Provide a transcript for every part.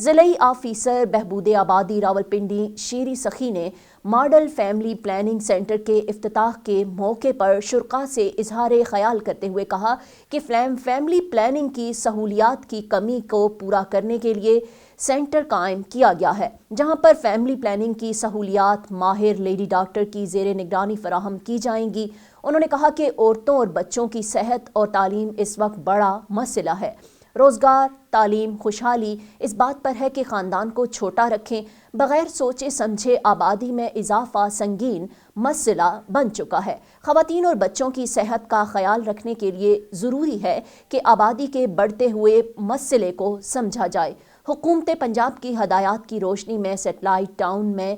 ضلعی آفیسر بہبود آبادی راولپنڈی شیری سخی نے ماڈل فیملی پلاننگ سینٹر کے افتتاح کے موقع پر شرکاء سے اظہار خیال کرتے ہوئے کہا کہ فیملی پلاننگ کی سہولیات کی کمی کو پورا کرنے کے لیے سینٹر قائم کیا گیا ہے، جہاں پر فیملی پلاننگ کی سہولیات ماہر لیڈی ڈاکٹر کی زیر نگرانی فراہم کی جائیں گی۔ انہوں نے کہا کہ عورتوں اور بچوں کی صحت اور تعلیم اس وقت بڑا مسئلہ ہے۔ روزگار، تعلیم، خوشحالی اس بات پر ہے کہ خاندان کو چھوٹا رکھیں، بغیر سوچے سمجھے آبادی میں اضافہ سنگین مسئلہ بن چکا ہے۔ خواتین اور بچوں کی صحت کا خیال رکھنے کے لیے ضروری ہے کہ آبادی کے بڑھتے ہوئے مسئلے کو سمجھا جائے۔ حکومت پنجاب کی ہدایات کی روشنی میں سیٹلائٹ ٹاؤن میں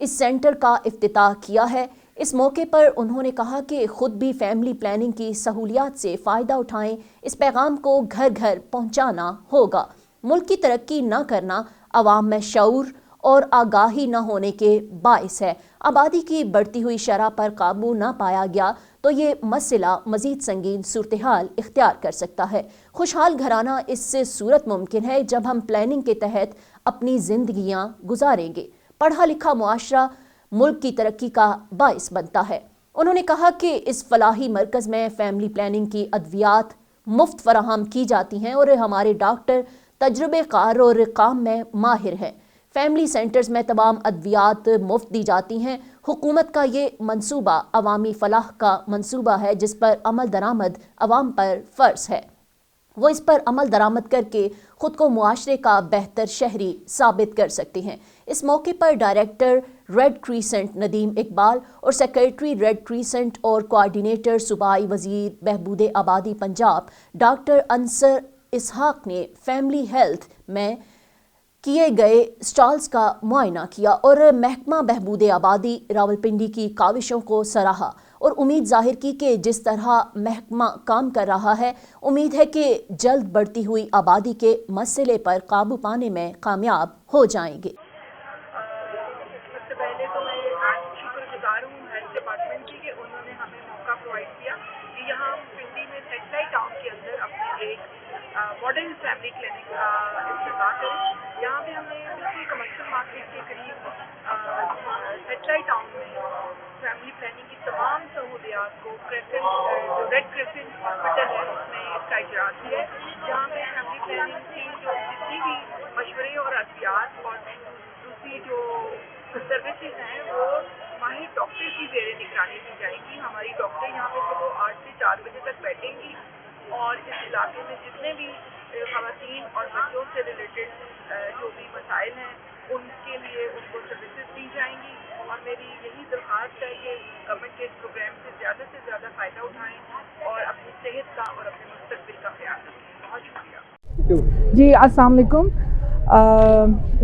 اس سینٹر کا افتتاح کیا ہے۔ اس موقع پر انہوں نے کہا کہ خود بھی فیملی پلاننگ کی سہولیات سے فائدہ اٹھائیں، اس پیغام کو گھر گھر پہنچانا ہوگا۔ ملک کی ترقی نہ کرنا عوام میں شعور اور آگاہی نہ ہونے کے باعث ہے۔ آبادی کی بڑھتی ہوئی شرح پر قابو نہ پایا گیا تو یہ مسئلہ مزید سنگین صورتحال اختیار کر سکتا ہے۔ خوشحال گھرانہ اس سے صورت ممکن ہے جب ہم پلاننگ کے تحت اپنی زندگیاں گزاریں گے۔ پڑھا لکھا معاشرہ ملک کی ترقی کا باعث بنتا ہے۔ انہوں نے کہا کہ اس فلاحی مرکز میں فیملی پلاننگ کی ادویات مفت فراہم کی جاتی ہیں اور ہمارے ڈاکٹر تجربے کار اور کام میں ماہر ہیں۔ فیملی سینٹرز میں تمام ادویات مفت دی جاتی ہیں۔ حکومت کا یہ منصوبہ عوامی فلاح کا منصوبہ ہے جس پر عمل درآمد عوام پر فرض ہے۔ وہ اس پر عمل درآمد کر کے خود کو معاشرے کا بہتر شہری ثابت کر سکتے ہیں۔ اس موقع پر director red crescent Nadeem Iqbal اور سیکریٹری ریڈ کریسنٹ اور کوآرڈینیٹر صوبائی وزیر بہبود آبادی پنجاب ڈاکٹر انصر اسحاق نے فیملی ہیلتھ میں کیے گئے سٹالز کا معائنہ کیا اور محکمہ بہبود آبادی راولپنڈی کی کاوشوں کو سراہا اور امید ظاہر کی کہ جس طرح محکمہ کام کر رہا ہے، امید ہے کہ جلد بڑھتی ہوئی آبادی کے مسئلے پر قابو پانے میں کامیاب ہو جائیں گے۔ سب سے پہلے تو میں شکر گزار ہوں ہیلتھ ڈپارٹمنٹ کی کہ انہوں نے ہمیں موقع پرووائڈ کیا کہ یہاں پنڈی میں سیٹلائٹ ٹاؤن کے اندر اپنے ایک ماڈل فیملی کلینک کا افتتاح کریں۔ یہاں پہ ہمیں بالکل کمرشل مارکیٹ کے قریب سیٹلائٹ ٹاؤن میں فیملی پلاننگ کی تمام سہولیات کو جو ریڈ کریسنٹ ہاسپٹل ہے اس میں اس کا اجرا کیا ہے، جہاں پہ فیملی پلاننگ کی جو جتنی بھی مشورے اور ادویات اور دوسری جو سروسز ہیں وہ ماہر ڈاکٹر کی زیر نگرانی دی جائیں گی۔ ہماری ڈاکٹر یہاں پہ صبح 8 سے 4 بجے تک بیٹھیں گی اور اس علاقے میں جتنے بھی خواتین اور بچوں سے ریلیٹڈ جو بھی مسائل ہیں ان کے لیے ان کو سروسز دی جائیں گی۔ اور میری یہی درخواست ہے کہ گورنمنٹ کے اس پروگرام سے زیادہ فائدہ اٹھائیں اور اپنی صحت کا اور اپنے مستقبل کا خیال رکھیں۔ بہت شکریہ۔ جی السلام علیکم۔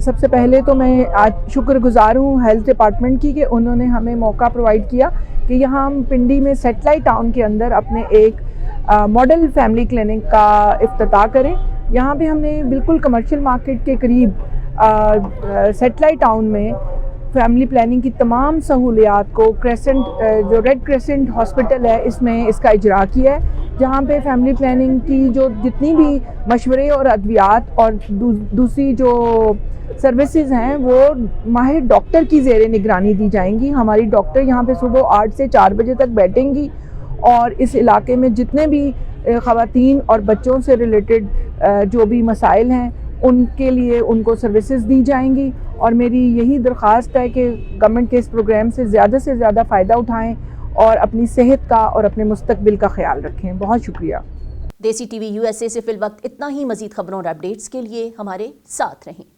سب سے پہلے تو میں آج شکر گزار ہوں ہیلتھ ڈپارٹمنٹ کی کہ انہوں نے ہمیں موقع پرووائڈ کیا کہ یہاں ہم پنڈی میں سیٹلائٹ ٹاؤن کے اندر اپنے ایک ماڈل فیملی کلینک کا افتتاح کریں۔ یہاں پہ ہم نے بالکل کمرشل مارکیٹ کے قریب سیٹلائٹ ٹاؤن میں فیملی پلاننگ کی تمام سہولیات کو جو ریڈ کریسنٹ ہاسپٹل ہے اس میں اس کا اجرا کیا ہے، جہاں پہ فیملی پلاننگ کی جو جتنی بھی مشورے اور ادویات اور دوسری جو سروسز ہیں وہ ماہر ڈاکٹر کی زیر نگرانی دی جائیں گی۔ ہماری ڈاکٹر یہاں پہ صبح 8 سے 4 بجے تک بیٹھیں گی اور اس علاقے میں جتنے بھی خواتین اور بچوں سے ریلیٹڈ جو بھی مسائل ہیں ان کے لیے ان کو سروسز دی جائیں گی۔ اور میری یہی درخواست ہے کہ گورنمنٹ کے اس پروگرام سے زیادہ فائدہ اٹھائیں اور اپنی صحت کا اور اپنے مستقبل کا خیال رکھیں۔ بہت شکریہ۔ دیسی ٹی وی USA سے فی الوقت اتنا ہی۔ مزید خبروں اور اپڈیٹس کے لیے ہمارے ساتھ رہیں۔